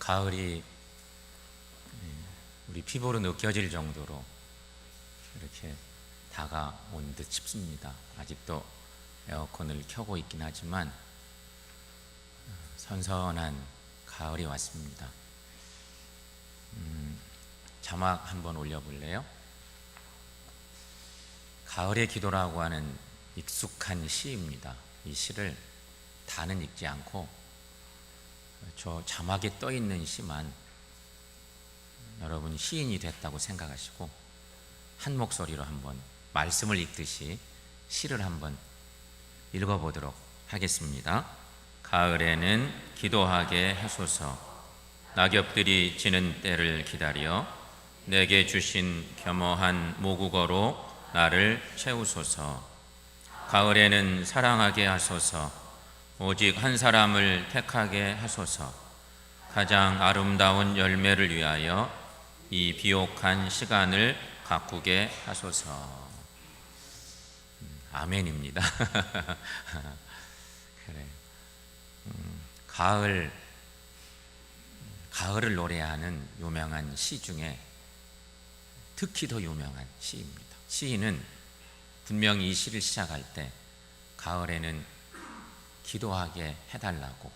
가을이 우리 피부로 느껴질 정도로 이렇게 다가온 듯 싶습니다. 아직도 에어컨을 켜고 있긴 하지만 선선한 가을이 왔습니다. 자막 한번 올려볼래요? 가을의 기도라고 하는 익숙한 시입니다. 이 시를 다는 읽지 않고 저 자막에 떠 있는 시만 여러분 시인이 됐다고 생각하시고 한 목소리로 한번 말씀을 읽듯이 시를 한번 읽어보도록 하겠습니다. 가을에는 기도하게 하소서. 낙엽들이 지는 때를 기다려 내게 주신 겸허한 모국어로 나를 채우소서. 가을에는 사랑하게 하소서. 오직 한 사람을 택하게 하소서. 가장 아름다운 열매를 위하여 이 비옥한 시간을 가꾸게 하소서. 아멘입니다. 그래. 가을을 노래하는 유명한 시 중에 특히 더 유명한 시입니다. 시인은 분명히 이 시를 시작할 때 가을에는 기도하게 해달라고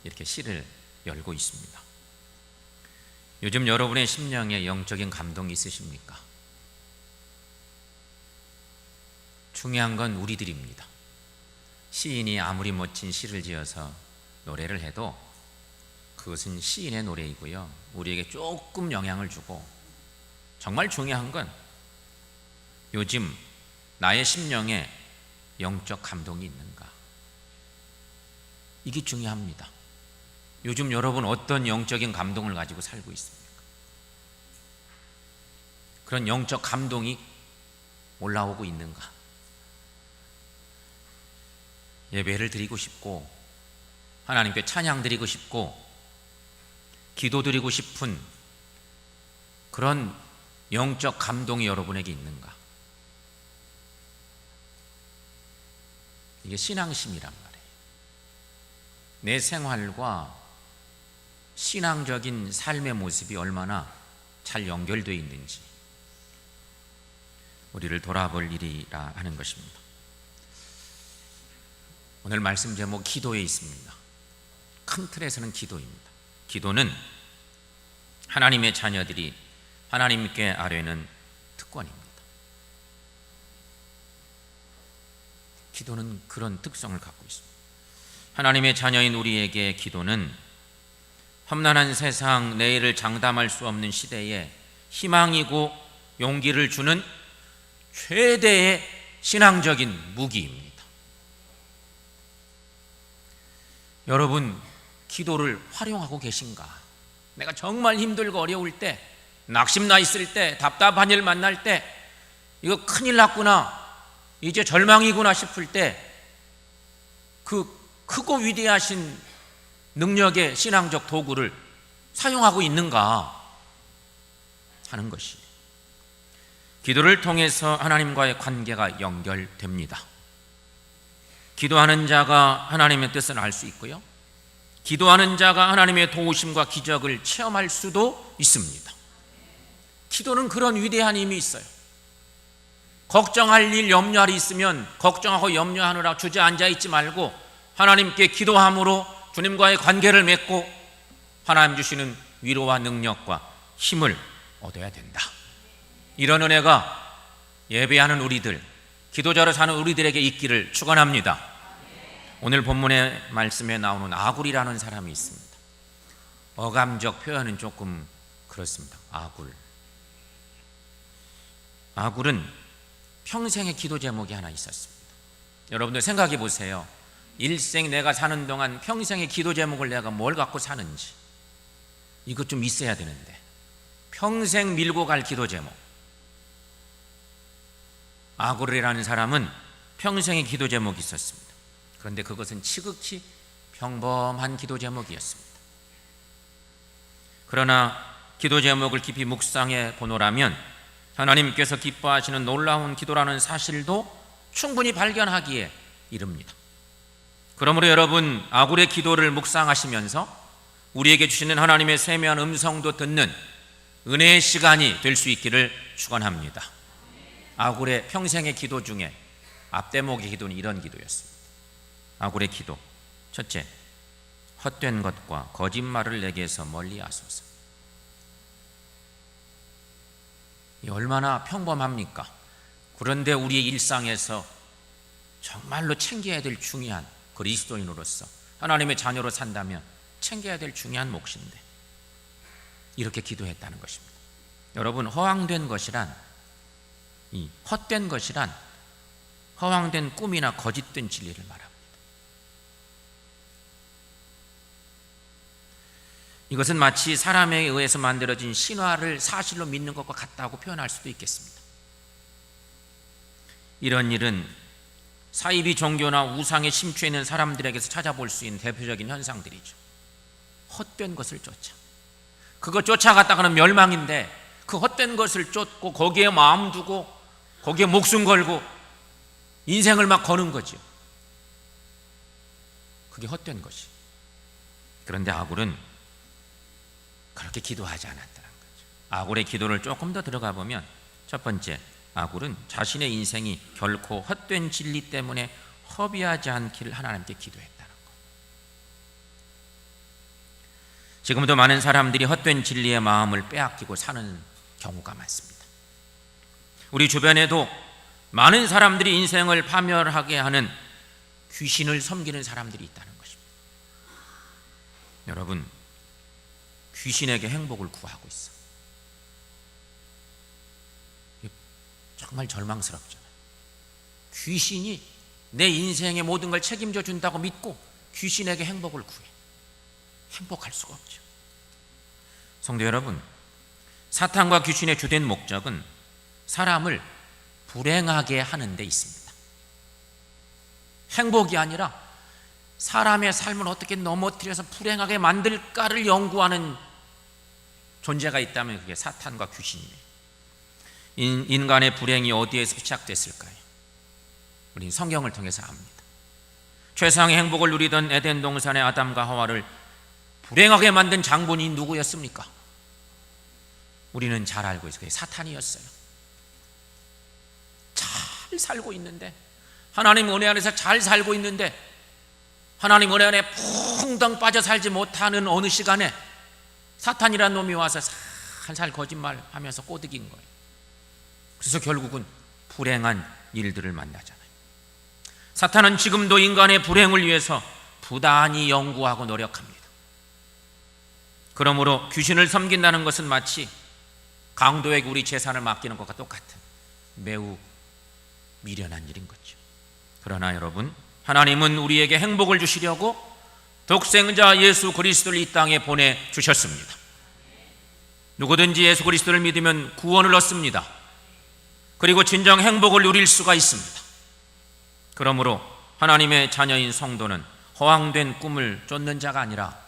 이렇게 시를 열고 있습니다. 요즘 여러분의 심령에 영적인 감동이 있으십니까? 중요한 건 우리들입니다. 시인이 아무리 멋진 시를 지어서 노래를 해도 그것은 시인의 노래이고요, 우리에게 조금 영향을 주고, 정말 중요한 건 요즘 나의 심령에 영적 감동이 있는가, 이게 중요합니다. 요즘 여러분 어떤 영적인 감동을 가지고 살고 있습니까? 그런 영적 감동이 올라오고 있는가? 예배를 드리고 싶고 하나님께 찬양 드리고 싶고 기도 드리고 싶은 그런 영적 감동이 여러분에게 있는가? 이게 신앙심이란 말이에요. 내 생활과 신앙적인 삶의 모습이 얼마나 잘 연결되어 있는지 우리를 돌아볼 일이라 하는 것입니다. 오늘 말씀 제목 기도에 있습니다. 큰 틀에서는 기도입니다. 기도는 하나님의 자녀들이 하나님께 아뢰는 특권입니다. 기도는 그런 특성을 갖고 있습니다. 하나님의 자녀인 우리에게 기도는 험난한 세상, 내일을 장담할 수 없는 시대에 희망이고 용기를 주는 최대의 신앙적인 무기입니다. 여러분, 기도를 활용하고 계신가? 내가 정말 힘들고 어려울 때, 낙심나 있을 때, 답답한 일 만날 때, 이거 큰일 났구나, 이제 절망이구나 싶을 때 그 크고 위대하신 능력의 신앙적 도구를 사용하고 있는가 하는 것이, 기도를 통해서 하나님과의 관계가 연결됩니다. 기도하는 자가 하나님의 뜻을 알 수 있고요, 기도하는 자가 하나님의 도우심과 기적을 체험할 수도 있습니다. 기도는 그런 위대한 힘이 있어요. 걱정할 일, 염려할 일 있으면 걱정하고 염려하느라 주저앉아 있지 말고 하나님께 기도함으로 주님과의 관계를 맺고 하나님 주시는 위로와 능력과 힘을 얻어야 된다. 이런 은혜가 예배하는 우리들, 기도자로 사는 우리들에게 있기를 축원합니다. 오늘 본문의 말씀에 나오는 아굴이라는 사람이 있습니다. 어감적 표현은 조금 그렇습니다. 아굴은 평생의 기도 제목이 하나 있었습니다. 여러분들 생각해 보세요. 일생 내가 사는 동안 평생의 기도 제목을 내가 뭘 갖고 사는지, 이것 좀 있어야 되는데, 평생 밀고 갈 기도 제목. 아굴이라는 사람은 평생의 기도 제목이 있었습니다. 그런데 그것은 지극히 평범한 기도 제목이었습니다. 그러나 기도 제목을 깊이 묵상해 보노라면 하나님께서 기뻐하시는 놀라운 기도라는 사실도 충분히 발견하기에 이릅니다. 그러므로 여러분, 아굴의 기도를 묵상하시면서 우리에게 주시는 하나님의 세미한 음성도 듣는 은혜의 시간이 될 수 있기를 축원합니다. 아굴의 평생의 기도 중에 앞대목의 기도는 이런 기도였습니다. 아굴의 기도. 첫째, 헛된 것과 거짓말을 내게서 멀리 하소서. 얼마나 평범합니까? 그런데 우리의 일상에서 정말로 챙겨야 될 중요한 그리스도인으로서 하나님의 자녀로 산다면 챙겨야 될 중요한 몫인데 이렇게 기도했다는 것입니다. 여러분, 허황된 것이란, 이 헛된 것이란 허황된 꿈이나 거짓된 진리를 말합니다. 이것은 마치 사람에 의해서 만들어진 신화를 사실로 믿는 것과 같다고 표현할 수도 있겠습니다. 이런 일은 사이비 종교나 우상에 심취해 있는 사람들에게서 찾아볼 수 있는 대표적인 현상들이죠. 헛된 것을 쫓아, 그거 쫓아갔다가는 멸망인데 그 헛된 것을 쫓고 거기에 마음 두고 거기에 목숨 걸고 인생을 막 거는 거죠. 그게 헛된 것이. 그런데 아굴은 그렇게 기도하지 않았다는 거죠. 아굴의 기도를 조금 더 들어가 보면, 첫 번째, 아굴은 자신의 인생이 결코 헛된 진리 때문에 허비하지 않기를 하나님께 기도했다는 것. 지금도 많은 사람들이 헛된 진리의 마음을 빼앗기고 사는 경우가 많습니다. 우리 주변에도 많은 사람들이 인생을 파멸하게 하는 귀신을 섬기는 사람들이 있다는 것입니다. 여러분, 귀신에게 행복을 구하고 있어. 정말 절망스럽잖아요. 귀신이 내 인생의 모든 걸 책임져 준다고 믿고 귀신에게 행복을 구해. 행복할 수가 없죠. 성도 여러분, 사탄과 귀신의 주된 목적은 사람을 불행하게 하는 데 있습니다. 행복이 아니라 사람의 삶을 어떻게 넘어뜨려서 불행하게 만들까를 연구하는 존재가 있다면 그게 사탄과 귀신이에요. 인간의 불행이 어디에서 시작됐을까요? 우리는 성경을 통해서 압니다. 최상의 행복을 누리던 에덴 동산의 아담과 하와를 불행하게 만든 장본이 누구였습니까? 우리는 잘 알고 있어요. 그게 사탄이었어요. 잘 살고 있는데, 하나님 은혜 안에서 잘 살고 있는데, 하나님 은혜 안에 퐁당 빠져 살지 못하는 어느 시간에 사탄이라는 놈이 와서 살살 거짓말하면서 꼬드긴 거예요. 그래서 결국은 불행한 일들을 만나잖아요. 사탄은 지금도 인간의 불행을 위해서 부단히 연구하고 노력합니다. 그러므로 귀신을 섬긴다는 것은 마치 강도에게 우리 재산을 맡기는 것과 똑같은 매우 미련한 일인 거죠. 그러나 여러분, 하나님은 우리에게 행복을 주시려고 독생자 예수 그리스도를 이 땅에 보내주셨습니다. 누구든지 예수 그리스도를 믿으면 구원을 얻습니다. 그리고 진정 행복을 누릴 수가 있습니다. 그러므로 하나님의 자녀인 성도는 허황된 꿈을 쫓는 자가 아니라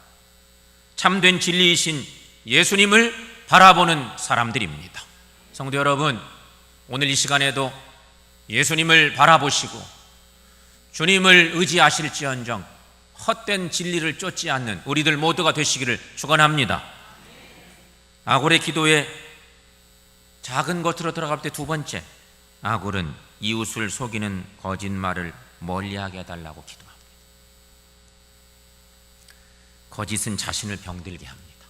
참된 진리이신 예수님을 바라보는 사람들입니다. 성도 여러분, 오늘 이 시간에도 예수님을 바라보시고 주님을 의지하실지언정 헛된 진리를 쫓지 않는 우리들 모두가 되시기를 축원합니다. 아굴의 기도에 작은 것으로 들어갈 때 두 번째, 아굴은 이웃을 속이는 거짓말을 멀리하게 해달라고 기도합니다. 거짓은 자신을 병들게 합니다.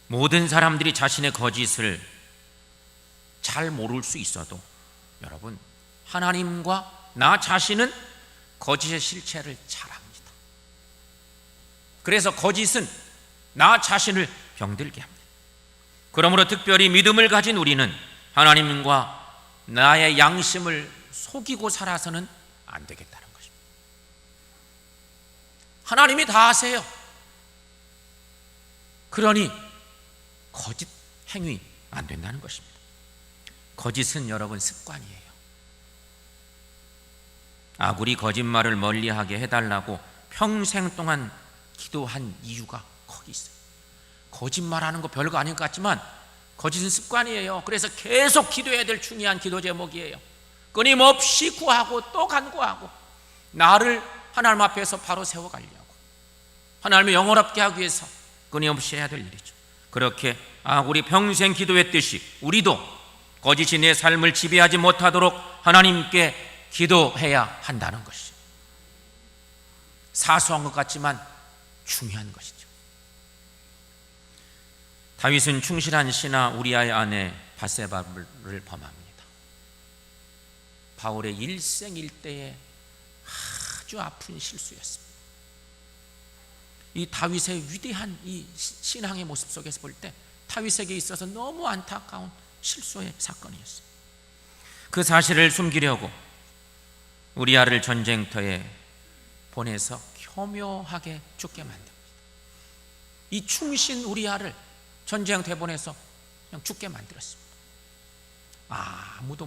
모든 사람들이 자신의 거짓을 잘 모를 수 있어도 여러분, 하나님과 나 자신은 거짓의 실체를 잘 압니다. 그래서 거짓은 나 자신을 병들게 합니다. 그러므로 특별히 믿음을 가진 우리는 하나님과 나의 양심을 속이고 살아서는 안 되겠다는 것입니다. 하나님이 다 아세요. 그러니 거짓 행위 안 된다는 것입니다. 거짓은 여러분 습관이에요. 아굴이 거짓말을 멀리하게 해달라고 평생 동안 기도한 이유가 거기 있어요. 거짓말하는 거 별거 아닌 것 같지만 거짓은 습관이에요. 그래서 계속 기도해야 될 중요한 기도 제목이에요. 끊임없이 구하고 또 간구하고 나를 하나님 앞에서 바로 세워가려고, 하나님을 영원롭게 하기 위해서 끊임없이 해야 될 일이죠. 그렇게 아굴이 평생 기도했듯이 우리도 거짓이 내 삶을 지배하지 못하도록 하나님께 기도해야 한다는 것이죠. 사소한 것 같지만 중요한 것이죠. 다윗은 충실한 신하 우리아의 아내 밧세바를 범합니다. 바울의 일생일대의 아주 아픈 실수였습니다. 이 다윗의 위대한 이 신앙의 모습 속에서 볼 때 다윗에게 있어서 너무 안타까운 실수의 사건이었어요. 그 사실을 숨기려고 우리아를 전쟁터에 보내서 교묘하게 죽게 만듭니다. 이 충신 우리아를 전쟁터에 보내서 그냥 죽게 만들었습니다. 아무도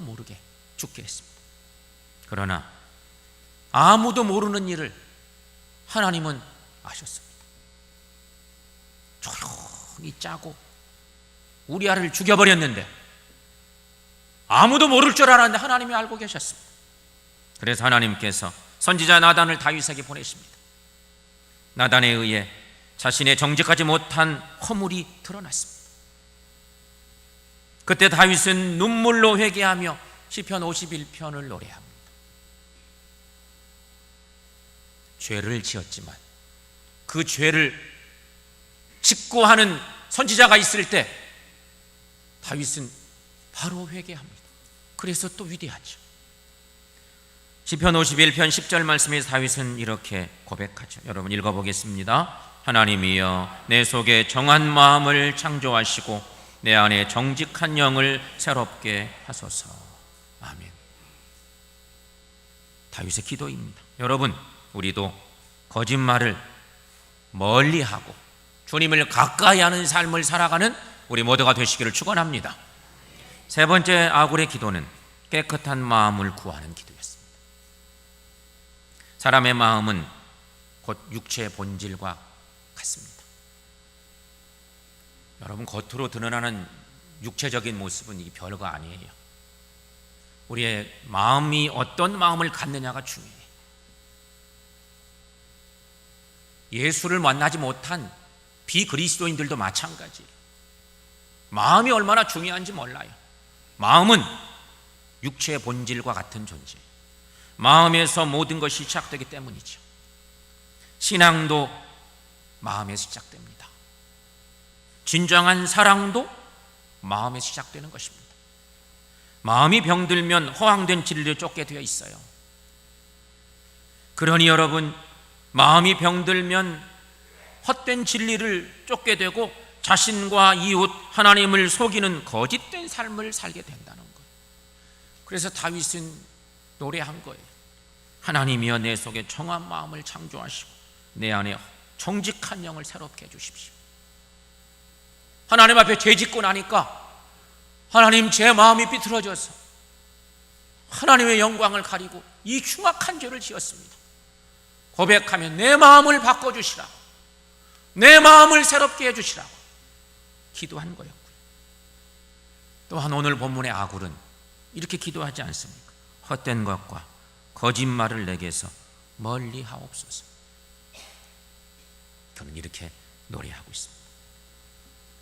모르게 죽게 했습니다. 그러나 아무도 모르는 일을 하나님은 아셨습니다. 조용히 짜고 우리아를 죽여버렸는데 아무도 모를 줄 알았는데 하나님이 알고 계셨습니다. 그래서 하나님께서 선지자 나단을 다윗에게 보내십니다. 나단에 의해 자신의 정직하지 못한 허물이 드러났습니다. 그때 다윗은 눈물로 회개하며 시편 51편을 노래합니다. 죄를 지었지만 그 죄를 짓고 하는 선지자가 있을 때 다윗은 바로 회개합니다. 그래서 또 위대하죠. 시편 51편 10절 말씀에서 다윗은 이렇게 고백하죠. 여러분 읽어보겠습니다. 하나님이여 내 속에 정한 마음을 창조하시고 내 안에 정직한 영을 새롭게 하소서. 아멘. 다윗의 기도입니다. 여러분, 우리도 거짓말을 멀리하고 주님을 가까이 하는 삶을 살아가는 우리 모두가 되시기를 축원합니다. 세 번째 아굴의 기도는 깨끗한 마음을 구하는 기도였습니다. 사람의 마음은 곧 육체의 본질과 같습니다. 여러분, 겉으로 드러나는 육체적인 모습은 이게 별거 아니에요. 우리의 마음이 어떤 마음을 갖느냐가 중요해요. 예수를 만나지 못한 비그리스도인들도 마찬가지예요. 마음이 얼마나 중요한지 몰라요. 마음은 육체의 본질과 같은 존재예요. 마음에서 모든 것이 시작되기 때문이죠. 신앙도 마음에서 시작됩니다. 진정한 사랑도 마음에서 시작되는 것입니다. 마음이 병들면 허황된 진리를 쫓게 되어 있어요. 그러니 여러분, 마음이 병들면 헛된 진리를 쫓게 되고 자신과 이웃, 하나님을 속이는 거짓된 삶을 살게 된다는 거예요. 그래서 다윗은 노래한 거예요. 하나님이여 내 속에 정한 마음을 창조하시고 내 안에 정직한 영을 새롭게 해주십시오. 하나님 앞에 죄 짓고 나니까 하나님, 제 마음이 비틀어져서 하나님의 영광을 가리고 이 흉악한 죄를 지었습니다. 고백하면 내 마음을 바꿔주시라고, 내 마음을 새롭게 해주시라고 기도한 거였고요. 또한 오늘 본문의 아굴은 이렇게 기도하지 않습니까? 헛된 것과 거짓말을 내게서 멀리 하옵소서. 저는 이렇게 노래하고 있습니다.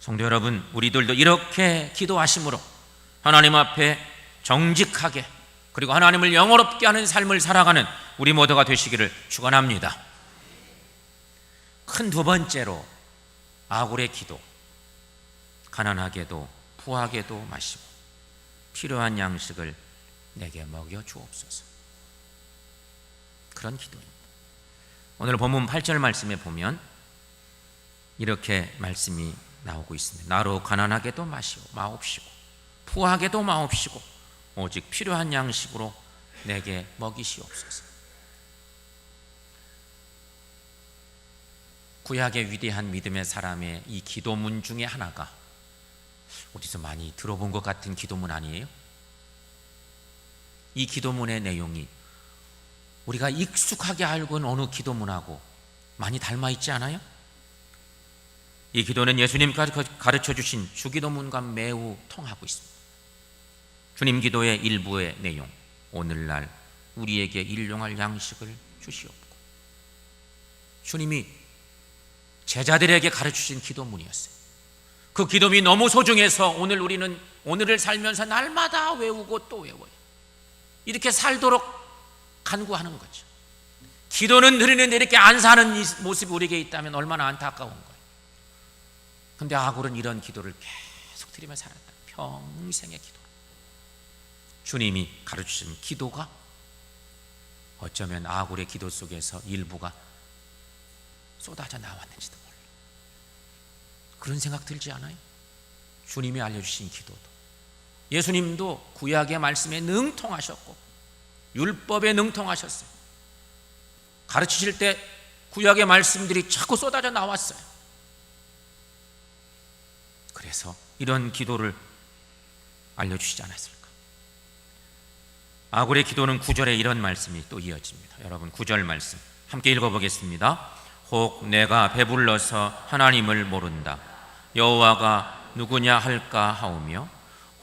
성도 여러분, 우리들도 이렇게 기도하심으로 하나님 앞에 정직하게 그리고 하나님을 영원롭게 하는 삶을 살아가는 우리 모두가 되시기를 축원합니다. 큰 두 번째로 아굴의 기도, 가난하게도 부하게도 마시고 필요한 양식을 내게 먹여 주옵소서. 그런 기도입니다. 오늘 본문 8절 말씀에 보면 이렇게 말씀이 나오고 있습니다. 나로 가난하게도 마옵시고 부하게도 마옵시고 오직 필요한 양식으로 내게 먹이시옵소서. 구약의 위대한 믿음의 사람의 이 기도문 중에 하나가 어디서 많이 들어본 것 같은 기도문 아니에요? 이 기도문의 내용이 우리가 익숙하게 알고 있는 어느 기도문하고 많이 닮아 있지 않아요? 이 기도는 예수님께서 가르쳐 주신 주기도문과 매우 통하고 있습니다. 주님 기도의 일부의 내용, 오늘날 우리에게 일용할 양식을 주시옵고. 주님이 제자들에게 가르치신 기도문이었어요. 그 기도문이 너무 소중해서 오늘 우리는 오늘을 살면서 날마다 외우고 또 외워요. 이렇게 살도록 간구하는 거죠. 기도는 드리는데 이렇게 안 사는 이 모습이 우리에게 있다면 얼마나 안타까운 거예요. 그런데 아굴은 이런 기도를 계속 드리며 살았다. 평생의 기도. 주님이 가르치신 기도가 어쩌면 아굴의 기도 속에서 일부가 쏟아져 나왔는지도 몰라요. 그런 생각 들지 않아요? 주님이 알려주신 기도도, 예수님도 구약의 말씀에 능통하셨고 율법에 능통하셨어요. 가르치실 때 구약의 말씀들이 자꾸 쏟아져 나왔어요. 그래서 이런 기도를 알려주시지 않았을까? 아굴의 기도는 9절에 이런 말씀이 또 이어집니다. 여러분 9절 말씀 함께 읽어보겠습니다. 혹 내가 배불러서 하나님을 모른다. 여호와가 누구냐 할까 하오며,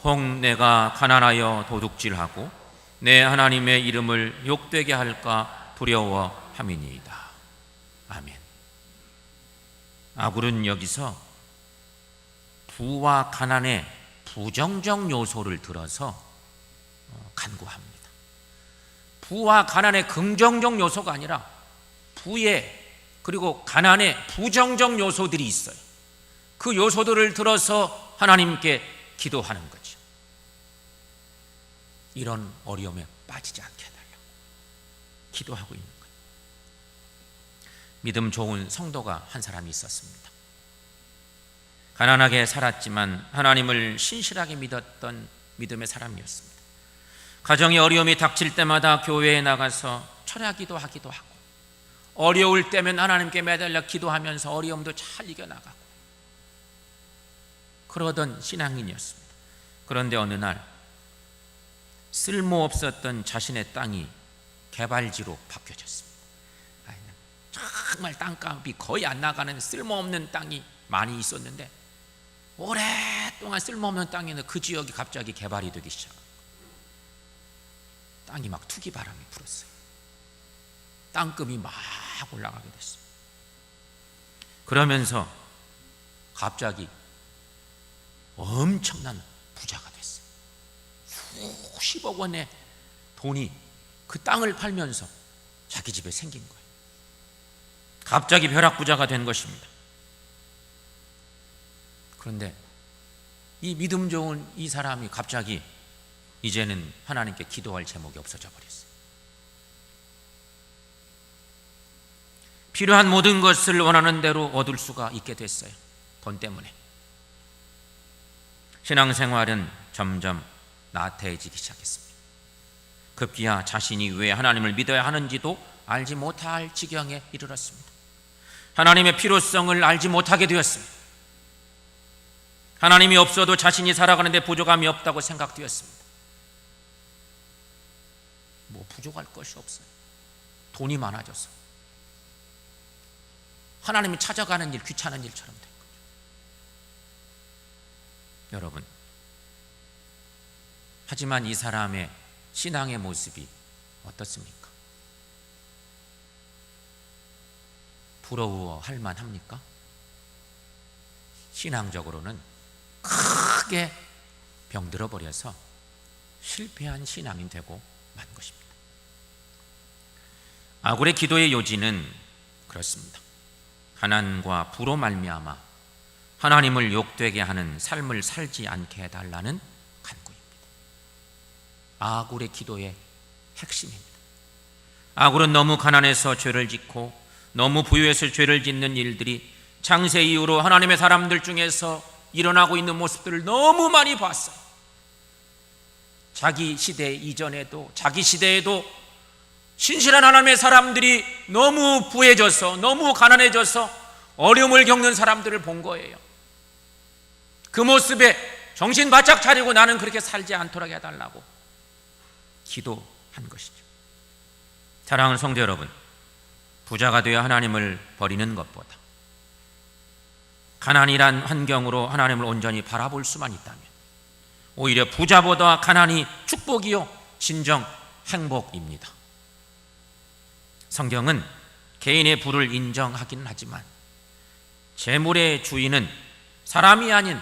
혹 내가 가난하여 도둑질하고 내 하나님의 이름을 욕되게 할까 두려워함이니이다. 아멘. 아굴은 여기서 부와 가난의 부정적 요소를 들어서 간구합니다. 부와 가난의 긍정적 요소가 아니라 부의 그리고 가난의 부정적 요소들이 있어요. 그 요소들을 들어서 하나님께 기도하는 거죠. 이런 어려움에 빠지지 않게 해달라고 기도하고 있는 거예요. 믿음 좋은 성도가 한 사람이 있었습니다. 가난하게 살았지만 하나님을 신실하게 믿었던 믿음의 사람이었습니다. 가정의 어려움이 닥칠 때마다 교회에 나가서 철야기도 하기도 하고, 어려울 때면 하나님께 매달려 기도하면서 어려움도 잘 이겨나가고 그러던 신앙인이었습니다. 그런데 어느 날 쓸모없었던 자신의 땅이 개발지로 바뀌어졌습니다. 정말 땅값이 거의 안 나가는 쓸모없는 땅이 많이 있었는데 오랫동안 쓸모없는 땅에는 그 지역이 갑자기 개발이 되기 시작합니다. 땅이 막 투기 바람이 불었어요. 땅급이 막 올라가게 됐어요. 그러면서 갑자기 엄청난 부자가 됐어요. 수십억 원의 돈이 그 땅을 팔면서 자기 집에 생긴 거예요. 갑자기 벼락부자가 된 것입니다. 그런데 이 믿음 좋은 이 사람이 갑자기 이제는 하나님께 기도할 제목이 없어져 버렸어요. 필요한 모든 것을 원하는 대로 얻을 수가 있게 됐어요. 돈 때문에. 신앙생활은 점점 나태해지기 시작했습니다. 급기야 자신이 왜 하나님을 믿어야 하는지도 알지 못할 지경에 이르렀습니다. 하나님의 필요성을 알지 못하게 되었습니다. 하나님이 없어도 자신이 살아가는데 부족함이 없다고 생각되었습니다. 뭐 부족할 것이 없어요. 돈이 많아져서 하나님이 찾아가는 일, 귀찮은 일처럼 된 거죠. 여러분, 하지만 이 사람의 신앙의 모습이 어떻습니까? 부러워할 만합니까? 신앙적으로는 크게 병들어 버려서 실패한 신앙인 되고 만 것입니다. 아굴의 기도의 요지는 그렇습니다. 가난과 부로 말미암아 하나님을 욕되게 하는 삶을 살지 않게 해달라는 간구입니다. 아굴의 기도의 핵심입니다. 아굴은 너무 가난해서 죄를 짓고 너무 부유해서 죄를 짓는 일들이 창세 이후로 하나님의 사람들 중에서 일어나고 있는 모습들을 너무 많이 봤어요. 자기 시대 이전에도 자기 시대에도 신실한 하나님의 사람들이 너무 부해져서 너무 가난해져서 어려움을 겪는 사람들을 본 거예요. 그 모습에 정신 바짝 차리고 나는 그렇게 살지 않도록 해달라고 기도한 것이죠. 사랑하는 성도 여러분, 부자가 되어 하나님을 버리는 것보다 가난이란 환경으로 하나님을 온전히 바라볼 수만 있다면 오히려 부자보다 가난이 축복이요 진정 행복입니다. 성경은 개인의 부를 인정하기는 하지만 재물의 주인은 사람이 아닌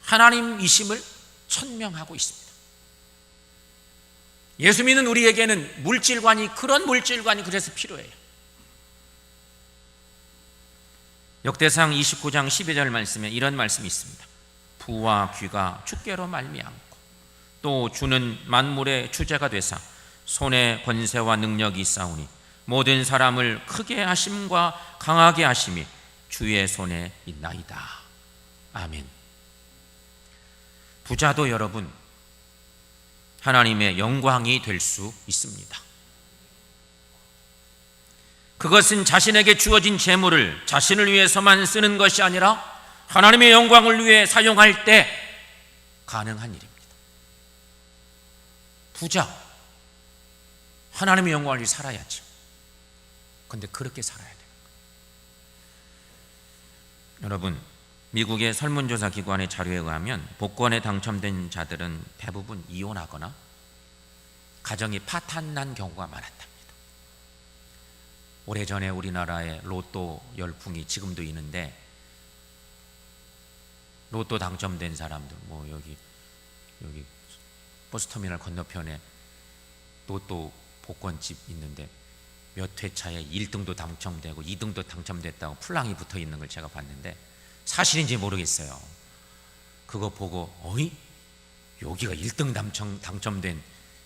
하나님이심을 천명하고 있습니다. 예수 믿는 우리에게는 그런 물질관이 그래서 필요해요. 역대상 29장 12절 말씀에 이런 말씀이 있습니다. 부와 귀가 주께로 말미암고 또 주는 만물의 주제가 되사 손에 권세와 능력이 있사오니 모든 사람을 크게 하심과 강하게 하심이 주의 손에 있나이다. 아멘. 부자도 여러분 하나님의 영광이 될 수 있습니다. 그것은 자신에게 주어진 재물을 자신을 위해서만 쓰는 것이 아니라 하나님의 영광을 위해 사용할 때 가능한 일입니다. 부자, 하나님의 영광을 위해 살아야죠. 그런데 그렇게 살아야 돼요. 여러분, 미국의 설문조사 기관의 자료에 의하면 복권에 당첨된 자들은 대부분 이혼하거나 가정이 파탄난 경우가 많았답니다. 오래전에 우리나라에 로또 열풍이 지금도 있는데 로또 당첨된 사람들 여기 버스터미널 건너편에 로또 복권집 있는데 몇 회차에 1등도 당첨되고 2등도 당첨됐다고 풀랑이 붙어 있는 걸 제가 봤는데 사실인지 모르겠어요. 그거 보고 여기가 1등 당첨된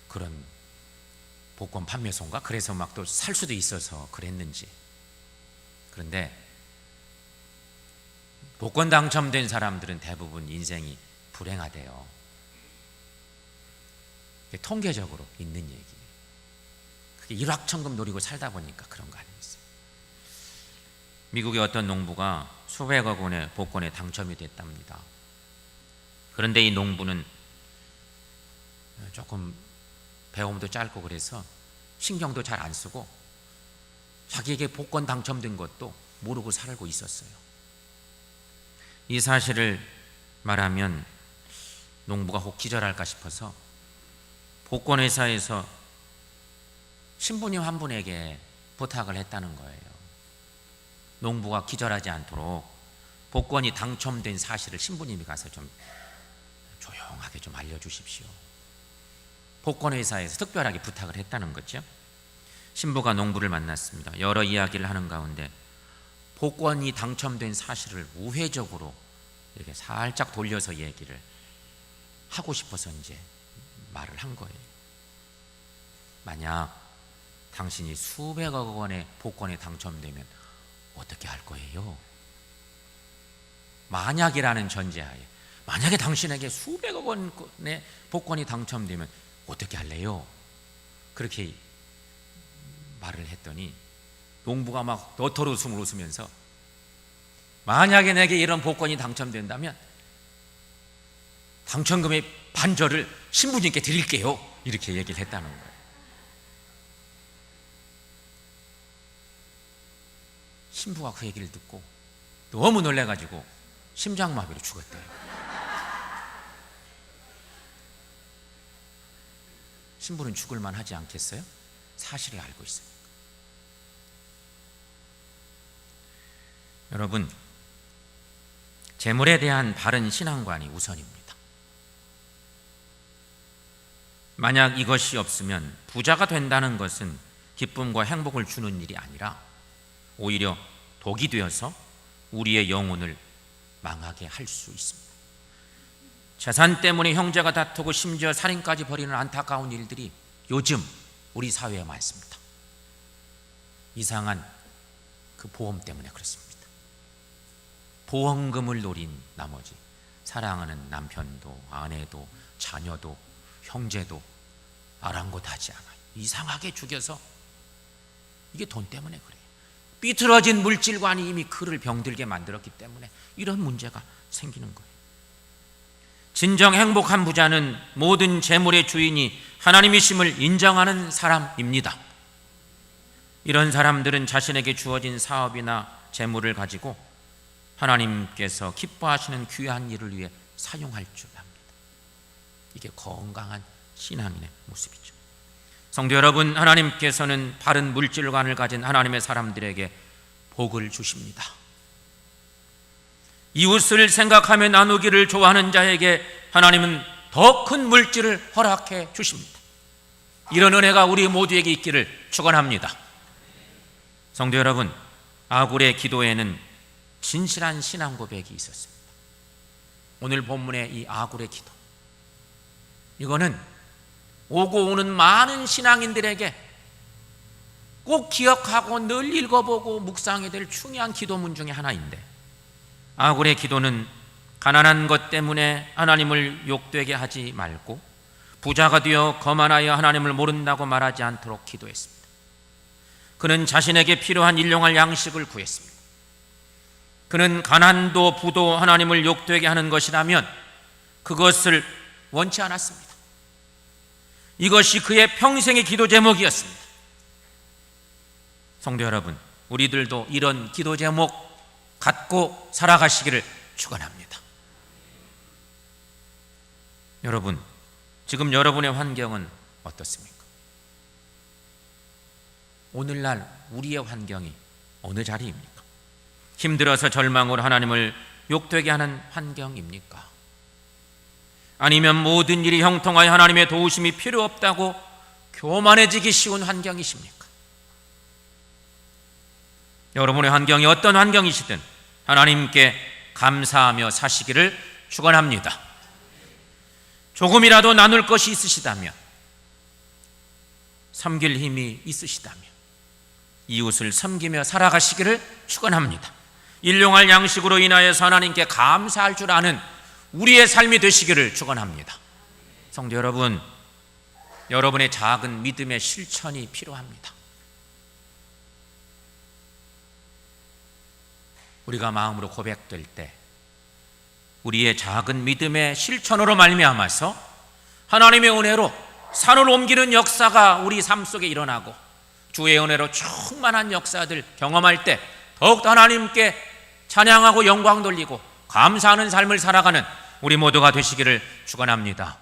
그런 복권 판매소인가? 그래서 막 또 살 수도 있어서 그랬는지. 그런데 복권 당첨된 사람들은 대부분 인생이 불행하대요. 통계적으로 있는 얘기예요. 그게 일확천금 노리고 살다 보니까 그런 거 아니겠어요? 미국의 어떤 농부가 수백억 원의 복권에 당첨이 됐답니다. 그런데 이 농부는 조금 배움도 짧고 그래서 신경도 잘 안 쓰고 자기에게 복권 당첨된 것도 모르고 살고 있었어요. 이 사실을 말하면 농부가 혹 기절할까 싶어서 복권회사에서 신부님 한 분에게 부탁을 했다는 거예요. 농부가 기절하지 않도록 복권이 당첨된 사실을 신부님이 가서 좀 조용하게 좀 알려주십시오. 복권회사에서 특별하게 부탁을 했다는 거죠. 신부가 농부를 만났습니다. 여러 이야기를 하는 가운데 복권이 당첨된 사실을 우회적으로 이렇게 살짝 돌려서 얘기를 하고 싶어서 이제 말을 한 거예요. 만약 당신이 수백억 원의 복권에 당첨되면 어떻게 할 거예요? 만약이라는 전제하에 만약에 당신에게 수백억 원의 복권이 당첨되면 어떻게 할래요? 그렇게 말을 했더니 농부가 막 너털 웃음을 웃으면서 만약에 내게 이런 복권이 당첨된다면 당첨금의 반절을 신부님께 드릴게요. 이렇게 얘기를 했다는 거예요. 신부가 그 얘기를 듣고 너무 놀래가지고 심장마비로 죽었대요. 신부는 죽을만 하지 않겠어요? 사실을 알고 있어요. 여러분, 재물에 대한 바른 신앙관이 우선입니다. 만약 이것이 없으면 부자가 된다는 것은 기쁨과 행복을 주는 일이 아니라 오히려 독이 되어서 우리의 영혼을 망하게 할 수 있습니다. 재산 때문에 형제가 다투고 심지어 살인까지 벌이는 안타까운 일들이 요즘 우리 사회에 많습니다. 이상한 그 보험 때문에 그렇습니다. 보험금을 노린 나머지 사랑하는 남편도 아내도 자녀도 형제도 아랑곳하지 않아요. 이상하게 죽여서 이게 돈 때문에 그래요. 삐뚤어진 물질관이 이미 그를 병들게 만들었기 때문에 이런 문제가 생기는 거예요. 진정 행복한 부자는 모든 재물의 주인이 하나님이심을 인정하는 사람입니다. 이런 사람들은 자신에게 주어진 사업이나 재물을 가지고 하나님께서 기뻐하시는 귀한 일을 위해 사용할 줄 압니다. 이게 건강한 신앙인의 모습이죠. 성도 여러분, 하나님께서는 바른 물질관을 가진 하나님의 사람들에게 복을 주십니다. 이웃을 생각하며 나누기를 좋아하는 자에게 하나님은 더 큰 물질을 허락해 주십니다. 이런 은혜가 우리 모두에게 있기를 축원합니다. 성도 여러분, 아굴의 기도에는 진실한 신앙 고백이 있었습니다. 오늘 본문의 이 아굴의 기도, 이거는 오고 오는 많은 신앙인들에게 꼭 기억하고 늘 읽어보고 묵상해야 될 중요한 기도문 중에 하나인데, 아굴의 기도는 가난한 것 때문에 하나님을 욕되게 하지 말고 부자가 되어 거만하여 하나님을 모른다고 말하지 않도록 기도했습니다. 그는 자신에게 필요한 일용할 양식을 구했습니다. 그는 가난도 부도 하나님을 욕되게 하는 것이라면 그것을 원치 않았습니다. 이것이 그의 평생의 기도 제목이었습니다. 성도 여러분, 우리들도 이런 기도 제목 갖고 살아가시기를 축원합니다. 여러분, 지금 여러분의 환경은 어떻습니까? 오늘날 우리의 환경이 어느 자리입니까? 힘들어서 절망으로 하나님을 욕되게 하는 환경입니까? 아니면 모든 일이 형통하여 하나님의 도우심이 필요 없다고 교만해지기 쉬운 환경이십니까? 여러분의 환경이 어떤 환경이시든 하나님께 감사하며 사시기를 축원합니다. 조금이라도 나눌 것이 있으시다면, 섬길 힘이 있으시다면 이웃을 섬기며 살아가시기를 축원합니다. 일용할 양식으로 인하여서 하나님께 감사할 줄 아는 우리의 삶이 되시기를 축원합니다. 성도 여러분, 여러분의 작은 믿음의 실천이 필요합니다. 우리가 마음으로 고백될 때 우리의 작은 믿음의 실천으로 말미암아서 하나님의 은혜로 산을 옮기는 역사가 우리 삶 속에 일어나고 주의 은혜로 충만한 역사들 경험할 때 더욱더 하나님께 찬양하고 영광 돌리고 감사하는 삶을 살아가는 우리 모두가 되시기를 축원합니다.